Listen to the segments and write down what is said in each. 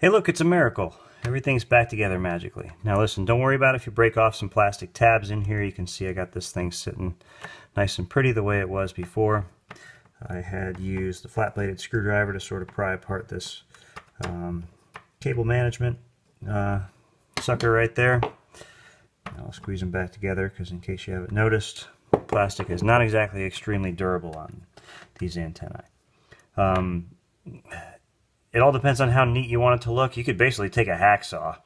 Hey look, it's a miracle. Everything's back together magically. Now listen, don't worry about if you break off some plastic tabs in here. You can see I got this thing sitting nice and pretty the way it was before. I had used the flat-bladed screwdriver to sort of pry apart this cable management sucker right there. I'll squeeze them back together because in case you haven't noticed, plastic is not exactly extremely durable on these antennae. It all depends on how neat you want it to look. You could basically take a hacksaw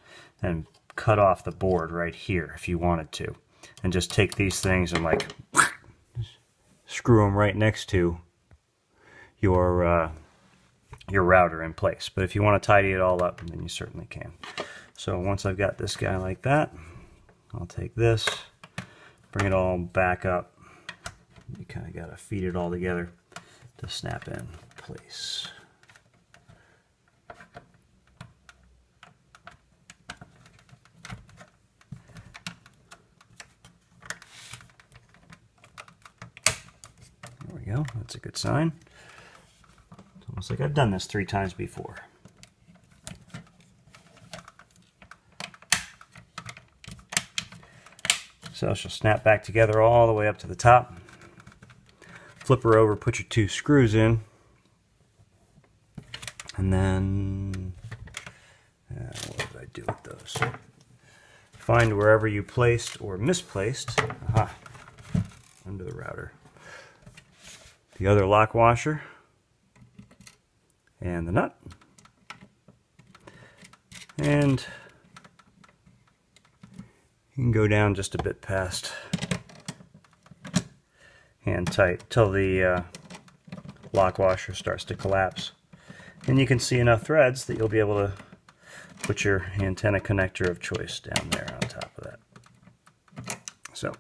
and cut off the board right here if you wanted to, and just take these things and like screw them right next to your router in place. But if you want to tidy it all up, then you certainly can. So once I've got this guy like that, I'll take this, bring it all back up. You kind of got to feed it all together to snap in place. There we go, that's a good sign. It's almost like I've done this 3 times before. So she'll snap back together all the way up to the top. Flip her over, put your 2 screws in, and then what did I do with those? Find wherever you placed or misplaced, under the router, the other lock washer and the nut, and you can go down just a bit past hand tight till the lock washer starts to collapse, and you can see enough threads that you'll be able to put your antenna connector of choice down there on top of that. So